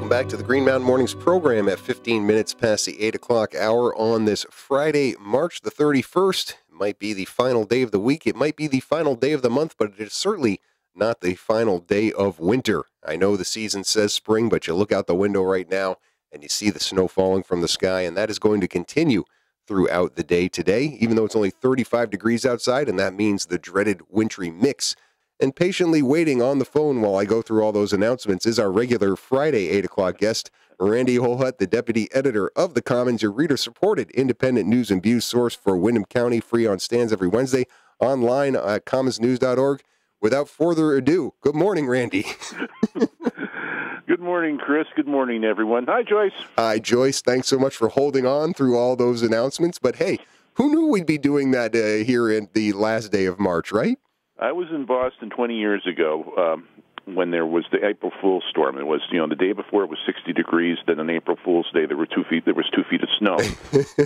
Back to the Green Mountain Mornings program at 15 minutes past the 8 o'clock hour on this Friday, March the 31st. It might be the final day of the week. It might be the final day of the month, but it is certainly not the final day of winter. I know the season says spring, but you look out the window right now and you see the snow falling from the sky, and that is going to continue throughout the day today, even though it's only 35 degrees outside, and that means the dreaded wintry mix. And patiently waiting on the phone while I go through all those announcements is our regular Friday 8 o'clock guest, Randy Holhut, the deputy editor of The Commons, your reader-supported independent news and views source for Windham County, free on stands every Wednesday, online at commonsnews.org. Without further ado, good morning, Randy. Good morning, Chris. Good morning, everyone. Hi, Joyce. Hi, Joyce. Thanks so much for holding on through all those announcements. But hey, who knew we'd be doing that here in the last day of March, right? I was in Boston 20 years ago when there was the April Fool's storm. It was, the day before it was 60 degrees. Then on April Fool's Day there was 2 feet of snow.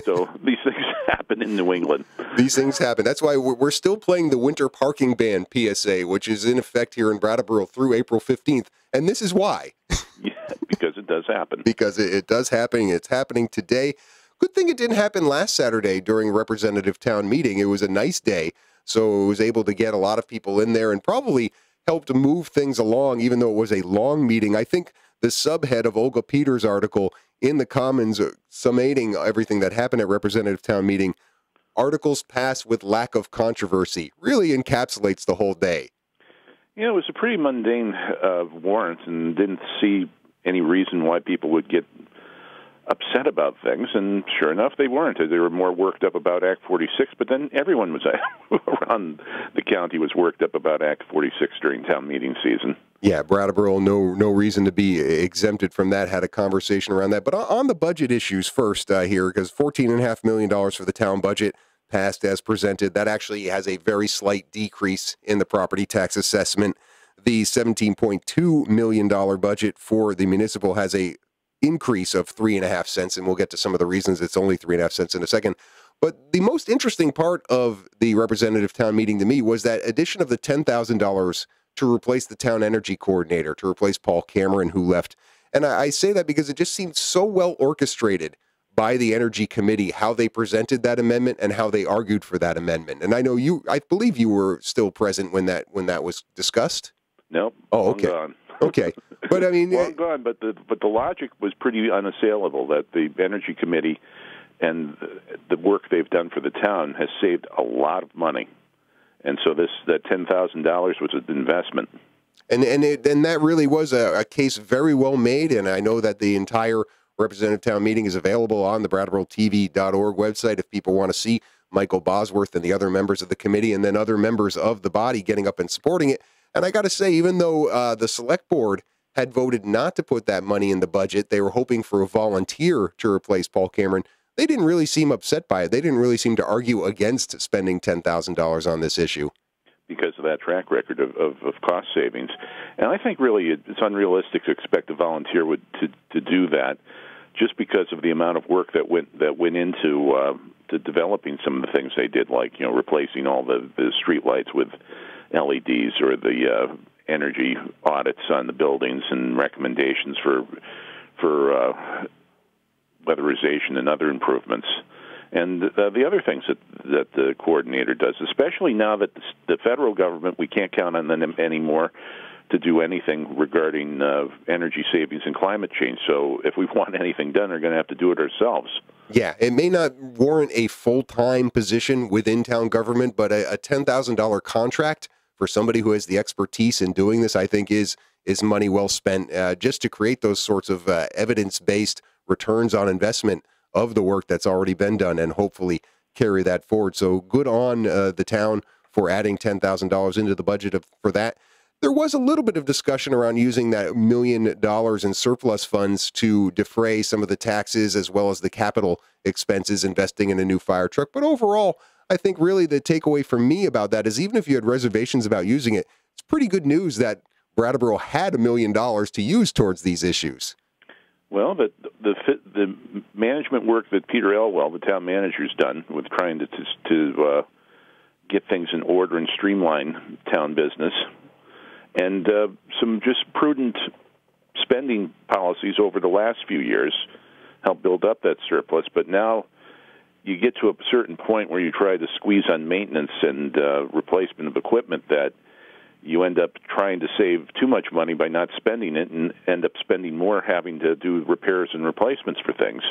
So these things happen in New England. These things happen. That's why we're still playing the winter parking ban PSA, which is in effect here in Brattleboro through April 15th. And this is why. Yeah, because it does happen. Because it does happen. It's happening today. Good thing it didn't happen last Saturday during representative town meeting. It was a nice day. So it was able to get a lot of people in there and probably helped move things along, even though it was a long meeting. I think the subhead of Olga Peters' article in the Commons, summating everything that happened at Representative Town Meeting, articles passed with lack of controversy, really encapsulates the whole day. It was a pretty mundane warrant and didn't see any reason why people would get upset about things, and sure enough, they weren't. They were more worked up about Act 46, but then everyone was around the county was worked up about Act 46 during town meeting season. Yeah, Brattleboro, no reason to be exempted from that, had a conversation around that. But on the budget issues first here, because $14.5 million for the town budget passed as presented, that actually has a very slight decrease in the property tax assessment. The $17.2 million budget for the municipal has a increase of 3.5 cents, and we'll get to some of the reasons it's only 3.5 cents in a second. But the most interesting part of the representative town meeting to me was that addition of the $10,000 to replace the town energy coordinator, to replace Paul Cameron, who left. And I say that because it just seemed so well orchestrated by the Energy Committee, how they presented that amendment and how they argued for that amendment. And I know I believe you were still present when that was discussed. Nope. Oh, okay. Long gone. Okay, but I mean, long gone. But the logic was pretty unassailable. That the Energy Committee and the work they've done for the town has saved a lot of money, and so that $10,000 was an investment. And that really was a case very well made. And I know that the entire representative town meeting is available on the BrattleboroTV.org website if people want to see Michael Bosworth and the other members of the committee, and then other members of the body getting up and supporting it. And I got to say, even though the Selectboard had voted not to put that money in the budget, they were hoping for a volunteer to replace Paul Cameron. They didn't really seem upset by it. They didn't really seem to argue against spending $10,000 on this issue. Because of that track record of cost savings. And I think really it's unrealistic to expect a volunteer to do that just because of the amount of work that went into to developing some of the things they did, like replacing all the street lights with LEDs, or the energy audits on the buildings and recommendations for weatherization and other improvements. And the other things that the coordinator does, especially now that the federal government, we can't count on them anymore to do anything regarding energy savings and climate change. So if we want anything done, we're going to have to do it ourselves. Yeah, it may not warrant a full-time position within town government, but a $10,000 contract for somebody who has the expertise in doing this, I think is money well spent, just to create those sorts of evidence-based returns on investment of the work that's already been done, and hopefully carry that forward. So good on the town for adding $10,000 into the budget for that. There was a little bit of discussion around using that $1 million in surplus funds to defray some of the taxes as well as the capital expenses, investing in a new fire truck. But overall, I think really the takeaway for me about that is even if you had reservations about using it, it's pretty good news that Brattleboro had $1 million to use towards these issues. Well, the management work that Peter Elwell, the town manager's done with trying to get things in order and streamline town business, and some just prudent spending policies over the last few years helped build up that surplus. But now you get to a certain point where you try to squeeze on maintenance and replacement of equipment that you end up trying to save too much money by not spending it and end up spending more having to do repairs and replacements for things.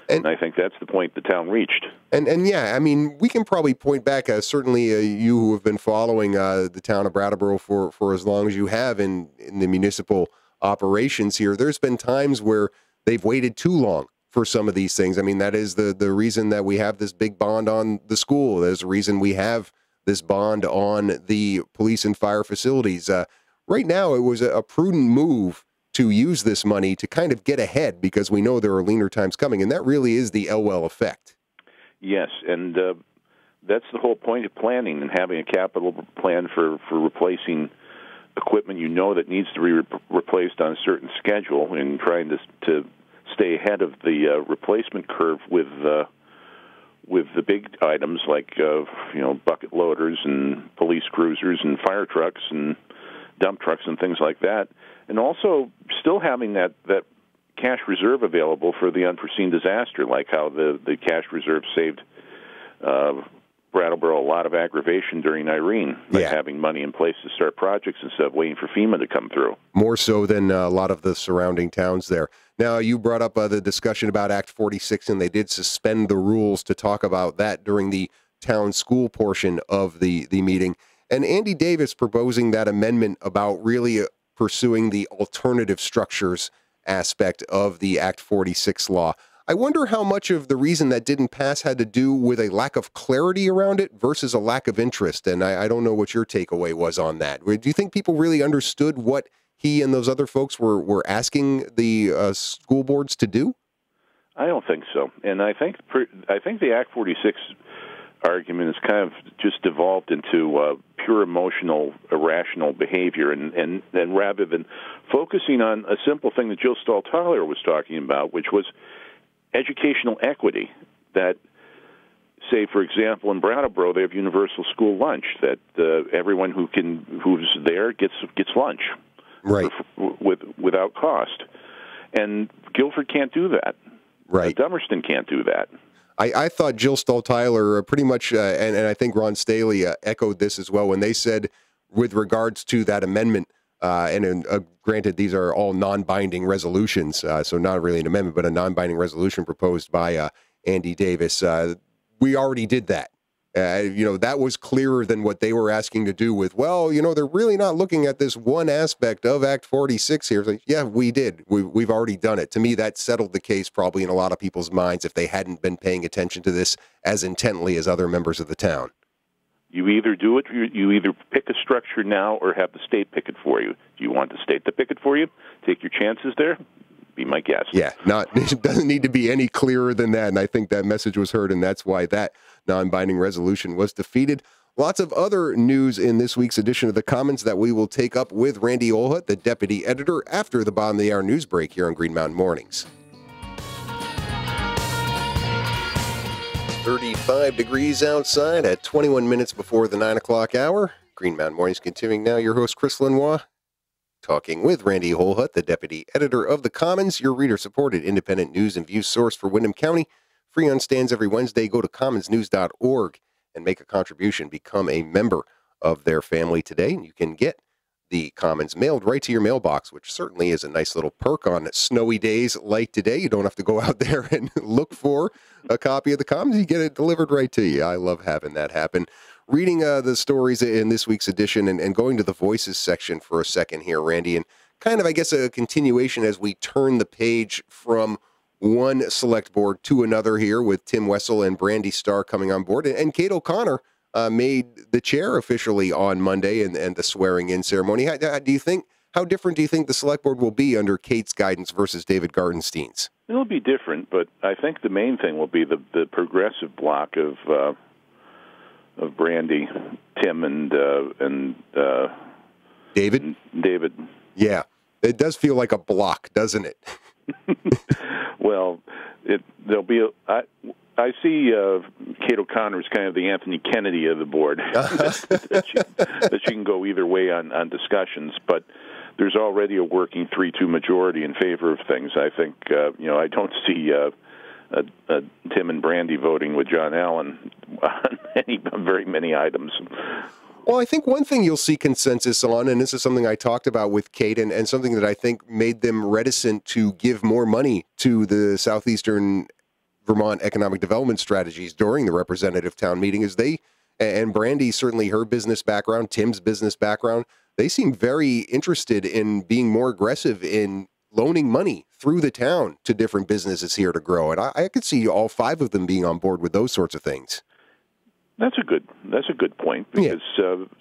And I think that's the point the town reached. And yeah, I mean, we can probably point back, certainly you who have been following the town of Brattleboro for as long as you have in the municipal operations here, there's been times where they've waited too long for some of these things. I mean, that is the reason that we have this big bond on the school. There's a reason we have this bond on the police and fire facilities. Right now, it was a prudent move to use this money to kind of get ahead because we know there are leaner times coming, and that really is the Elwell effect. Yes, and that's the whole point of planning and having a capital plan for replacing equipment you know that needs to be replaced on a certain schedule and trying to stay ahead of the replacement curve with the big items like bucket loaders and police cruisers and fire trucks and dump trucks and things like that, and also still having that cash reserve available for the unforeseen disaster, like how the cash reserve saved Brattleboro a lot of aggravation during Irene by having money in place to start projects instead of waiting for FEMA to come through. More so than a lot of the surrounding towns there. Now, you brought up the discussion about Act 46, and they did suspend the rules to talk about that during the town school portion of the meeting. And Andy Davis proposing that amendment about really pursuing the alternative structures aspect of the Act 46 law. I wonder how much of the reason that didn't pass had to do with a lack of clarity around it versus a lack of interest. And I don't know what your takeaway was on that. Do you think people really understood what he and those other folks were asking the school boards to do? I don't think so. And I think the Act 46 argument has kind of just devolved into pure emotional, irrational behavior. And rather than focusing on a simple thing that Jill Stahl-Tyler was talking about, which was educational equity, that, say, for example, in Brattleboro, they have universal school lunch, that everyone who's there gets lunch, right, without cost. And Guilford can't do that. Right. Dummerston can't do that. I thought Jill Stahl-Tyler pretty much, and I think Ron Staley echoed this as well, when they said, with regards to that amendment, granted, these are all non-binding resolutions, so not really an amendment, but a non-binding resolution proposed by Andy Davis. We already did that. That was clearer than what they were asking to do with, they're really not looking at this one aspect of Act 46 here. It's like, yeah, we did. We've already done it. To me, that settled the case probably in a lot of people's minds if they hadn't been paying attention to this as intently as other members of the town. You either do it, you either pick a structure now or have the state pick it for you. Do you want the state to pick it for you? Take your chances there? Be my guest. Yeah, it doesn't need to be any clearer than that, and I think that message was heard, and that's why that non-binding resolution was defeated. Lots of other news in this week's edition of The Commons that we will take up with Randy Holhut, the deputy editor, after the bottom of the hour news break here on Green Mountain Mornings. 35 degrees outside at 21 minutes before the 9 o'clock hour. Green Mountain Mornings continuing now. Your host, Chris Lenois, talking with Randy Holhut, the deputy editor of The Commons, your reader-supported independent news and views source for Windham County. Free on stands every Wednesday. Go to commonsnews.org and make a contribution. Become a member of their family today, and you can get the Commons mailed right to your mailbox, which certainly is a nice little perk on snowy days like today. You don't have to go out there and look for a copy of the Commons. You get it delivered right to you. I love having that happen. Reading the stories in this week's edition and going to the Voices section for a second here, Randy, and kind of, I guess, a continuation as we turn the page from one select board to another here with Tim Wessel and Brandy Starr coming on board. And Kate O'Connor made the chair officially on Monday and the swearing-in ceremony. How different do you think the select board will be under Kate's guidance versus David Gartenstein's? It'll be different, but I think the main thing will be the progressive block of Brandy, Tim, and David. David. Yeah, it does feel like a block, doesn't it? Well, there'll be. I see Kate O'Connor as kind of the Anthony Kennedy of the board. that she can go either way on discussions, but there's already a working 3-2 majority in favor of things. I think I don't see Tim and Brandy voting with John Allen on very many items. Well, I think one thing you'll see consensus on, and this is something I talked about with Kate, and something that I think made them reticent to give more money to the Southeastern Vermont Economic Development Strategies during the representative town meeting, is and Brandy, certainly her business background, Tim's business background, they seem very interested in being more aggressive in loaning money through the town to different businesses here to grow. And I could see all 5 of them being on board with those sorts of things. That's a good point, because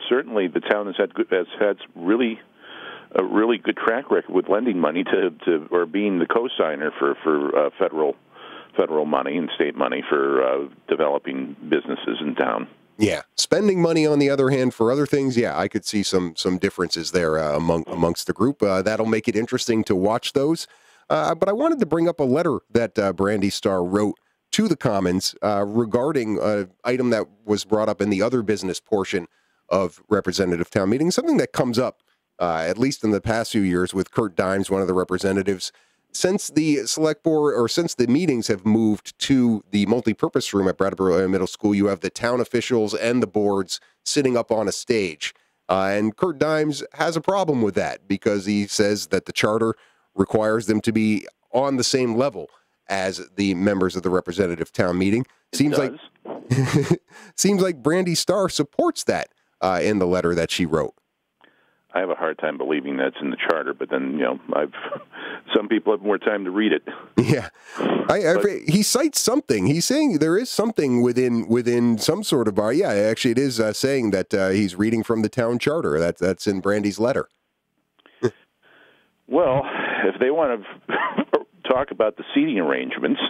certainly the town has had a really good track record with lending money to or being the co-signer for federal money and state money for developing businesses in town. Yeah, spending money on the other hand for other things. Yeah, I could see some differences there amongst the group. That'll make it interesting to watch those. But I wanted to bring up a letter that Brandy Starr wrote to the Commons regarding an item that was brought up in the other business portion of representative town meeting, something that comes up, at least in the past few years, with Kurt Dimes, one of the representatives. Since the select board, or since the meetings have moved to the multipurpose room at Brattleboro Middle School, you have the town officials and the boards sitting up on a stage. And Kurt Dimes has a problem with that because he says that the charter requires them to be on the same level as the members of the representative town meeting. Seems like Brandy Starr supports that in the letter that she wrote. I have a hard time believing that's in the charter, but then some people have more time to read it. Yeah, he cites something. He's saying there is something within some sort of yeah. Actually, it is saying that he's reading from the town charter. That's in Brandy's letter. Well, if they want to talk about the seating arrangements,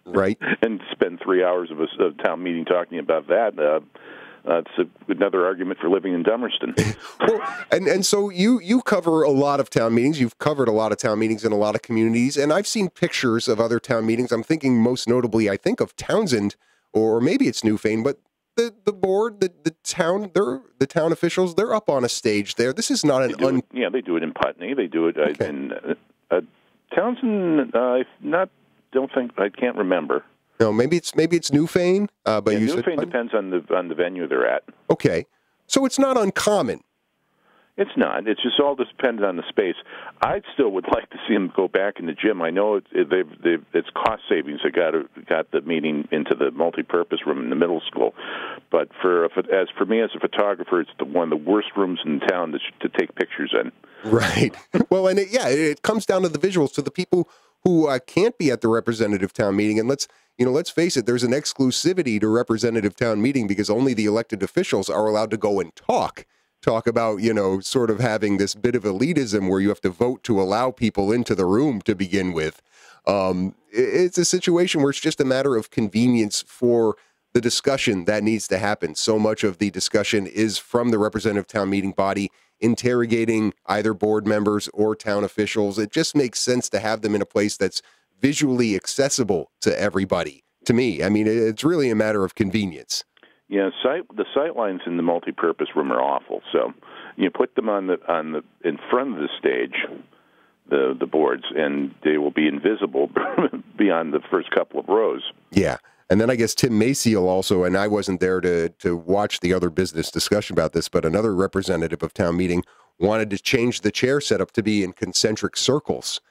right, and spend 3 hours of a town meeting talking about that. It's another argument for living in Dummerston. Well, and so you cover a lot of town meetings. You've covered a lot of town meetings in a lot of communities, and I've seen pictures of other town meetings. I'm thinking most notably, I think of Townsend, or maybe it's Newfane, but the board, the town officials, they're up on a stage there. This is not they do it in Putney. They do it in Townsend. I can't remember. No, maybe it's Newfane. But Newfane depends on the venue they're at. Okay, so it's not uncommon. It's not. It's just all dependent on the space. I still would like to see them go back in the gym. I know it's cost savings that got the meeting into the multipurpose room in the middle school, but as for me as a photographer, it's one of the worst rooms in town to take pictures in. Right. Well, and it comes down to the visuals, to the people who can't be at the representative town meeting. And let's face it, there's an exclusivity to representative town meeting because only the elected officials are allowed to go and talk about, sort of having this bit of elitism where you have to vote to allow people into the room to begin with. It's a situation where it's just a matter of convenience for the discussion that needs to happen. So much of the discussion is from the representative town meeting body interrogating either board members or town officials. It just makes sense to have them in a place that's visually accessible to everybody. To me, I mean, it's really a matter of convenience. Yeah, the sight lines in the multipurpose room are awful. So you put them in front of the stage, the boards, and they will be invisible beyond the first couple of rows. Yeah. And then I guess Tim Maciel also, and I wasn't there to watch the other business discussion about this, but another representative of town meeting wanted to change the chair setup to be in concentric circles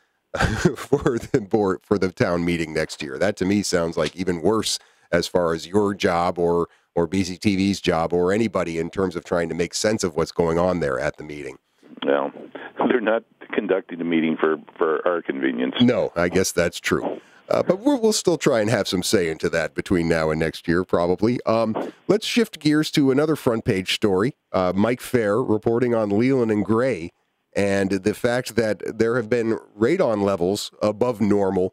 for the town meeting next year. That to me sounds like even worse as far as your job or BCTV's job or anybody in terms of trying to make sense of what's going on there at the meeting. Well, they're not conducting the meeting for our convenience. No, I guess that's true. But we'll still try and have some say into that between now and next year, probably. Let's shift gears to another front page story. Mike Fair reporting on Leland and Gray and the fact that there have been radon levels above normal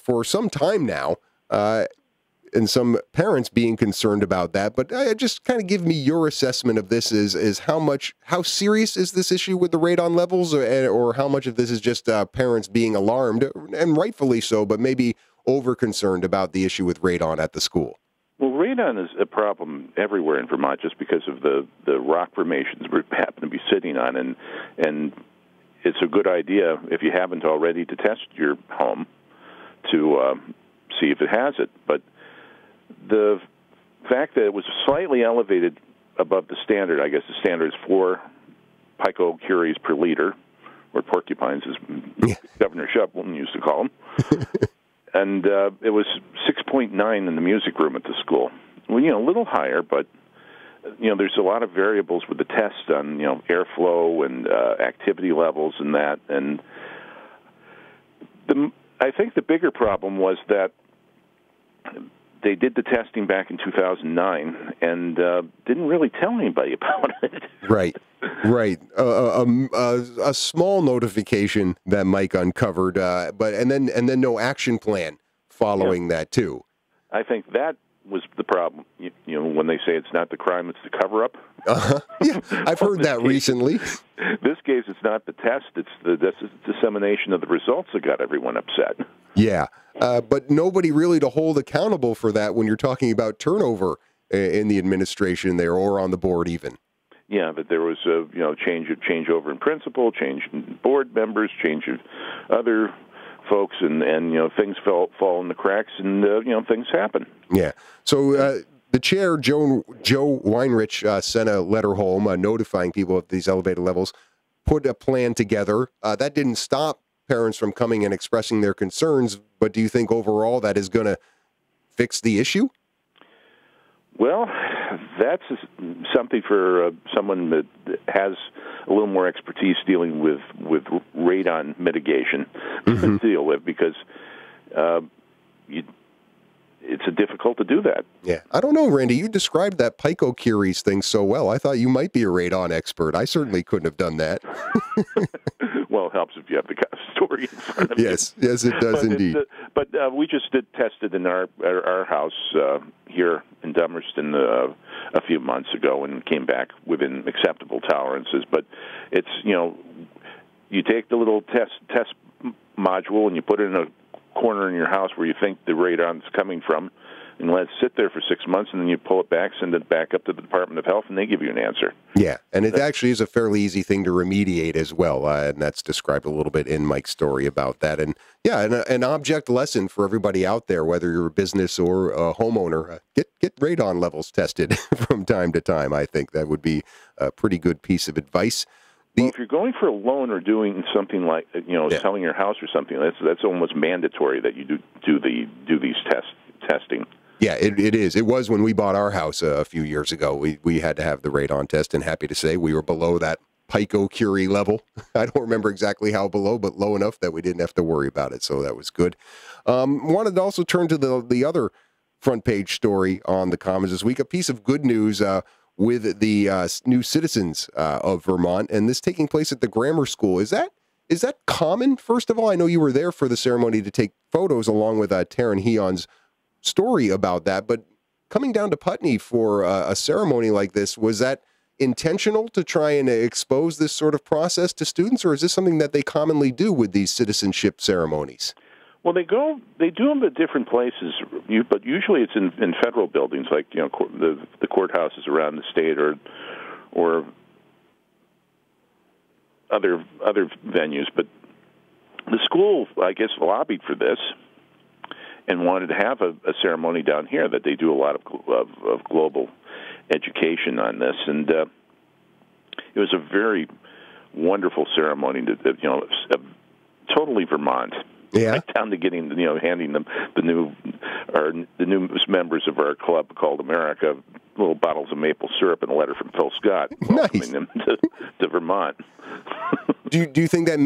for some time now, and some parents being concerned about that. But just kind of give me your assessment of this is how serious is this issue with the radon levels, or how much of this is just parents being alarmed, and rightfully so, but maybe over-concerned about the issue with radon at the school? Well, radon is a problem everywhere in Vermont just because of the rock formations we happen to be sitting on, and it's a good idea, if you haven't already, to test your home to see if it has it. But the fact that it was slightly elevated above the standard, I guess the standard is 4 picocuries per liter, or porcupines, as Governor Shevlin used to call them. And it was 6.9 in the music room at the school. Well, a little higher, but, there's a lot of variables with the test on, airflow and activity levels and that. And I think the bigger problem was that they did the testing back in 2009 and didn't really tell anybody about it. Right. A small notification that Mike uncovered, and then no action plan following that too. I think that was the problem. When they say it's not the crime, it's the cover-up. Yeah, I've heard that recently. This case, it's not the test; it's the dissemination of the results that got everyone upset. Yeah, but nobody really to hold accountable for that when you're talking about turnover in the administration there or on the board even. Yeah, but there was a changeover in principal, change in board members, change of other folks, and things fall in the cracks, and things happen. Yeah. So the chair, Joe Weinrich, sent a letter home notifying people of these elevated levels, put a plan together. That didn't stop parents from coming and expressing their concerns, but do you think overall that is going to fix the issue? Well, that's something for someone that has a little more expertise dealing with radon mitigation to deal with, because it's difficult to do that. Yeah. I don't know, Randy. You described that picocuries thing so well. I thought you might be a radon expert. I certainly couldn't have done that. Well, it helps if you have the story in front of you. Yes, it does indeed. But we just did test it in our house here in Dummerston a few months ago and came back within acceptable tolerances. But it's, you take the little test module and you put it in a corner in your house where you think the radon's coming from, and let it sit there for 6 months, and then you pull it back, send it back up to the Department of Health, and they give you an answer. Yeah, and it actually is a fairly easy thing to remediate as well, and that's described a little bit in Mike's story about that. And yeah, an object lesson for everybody out there, whether you're a business or a homeowner, get radon levels tested from time to time. I think that would be a pretty good piece of advice. Well, if you're going for a loan or doing something like selling your house or something, that's almost mandatory that you do these testing. Yeah, it is. It was when we bought our house a few years ago. We had to have the radon test, and happy to say we were below that picocurie level. I don't remember exactly how below, but low enough that we didn't have to worry about it, so that was good. Wanted to also turn to the other front page story on the Commons this week, a piece of good news with the new citizens of Vermont, and this taking place at the grammar school. Is that common? First of all, I know you were there for the ceremony to take photos along with Taryn Heon's story about that, but coming down to Putney for a ceremony like this, was that intentional to try and expose this sort of process to students, or is this something that they commonly do with these citizenship ceremonies? Well, they do them at different places, but usually it's in federal buildings, like the courthouses around the state, or other venues. But the school, I guess, lobbied for this and wanted to have a ceremony down here. That they do a lot of global education on this, and it was a very wonderful ceremony. Totally Vermont. Yeah. Right down to getting, handing them the newest members of our club called America little bottles of maple syrup and a letter from Phil Scott welcoming them to Vermont. Do you think that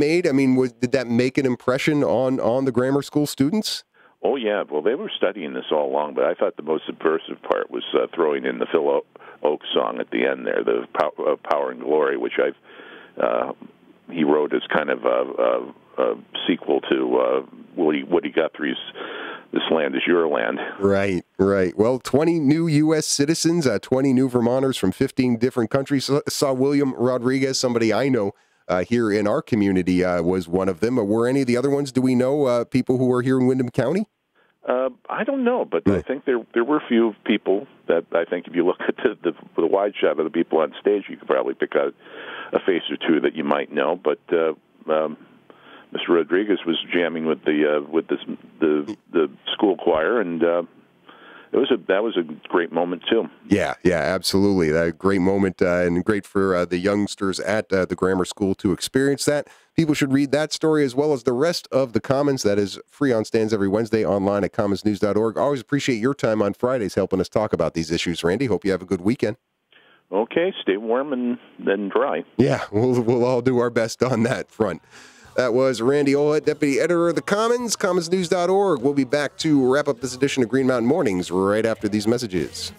did that make an impression on the grammar school students? Oh, yeah. Well, they were studying this all along, but I thought the most subversive part was throwing in the Phil Oakes song at the end there, the Power and Glory, which he wrote as kind of a sequel to Woody Guthrie's This Land Is Your Land. Right. Well, 20 new U.S. citizens, 20 new Vermonters from 15 different countries saw William Rodriguez, somebody I know here in our community was one of them. Were any of the other ones, do we know, people who are here in Windham County? I don't know, but I think there were a few people that I think if you look at the wide shot of the people on stage, you could probably pick out a face or two that you might know. But Mr. Rodriguez was jamming with the school choir, and that was a great moment too. Yeah, absolutely. A great moment and great for the youngsters at the grammar school to experience that. People should read that story as well as the rest of the Commons. That is free on stands every Wednesday online at commonsnews.org. Always appreciate your time on Fridays helping us talk about these issues, Randy. Hope you have a good weekend. Okay, stay warm and then dry. Yeah, we'll all do our best on that front. That was Randy Holhut, Deputy Editor of the Commons, commonsnews.org. We'll be back to wrap up this edition of Green Mountain Mornings right after these messages.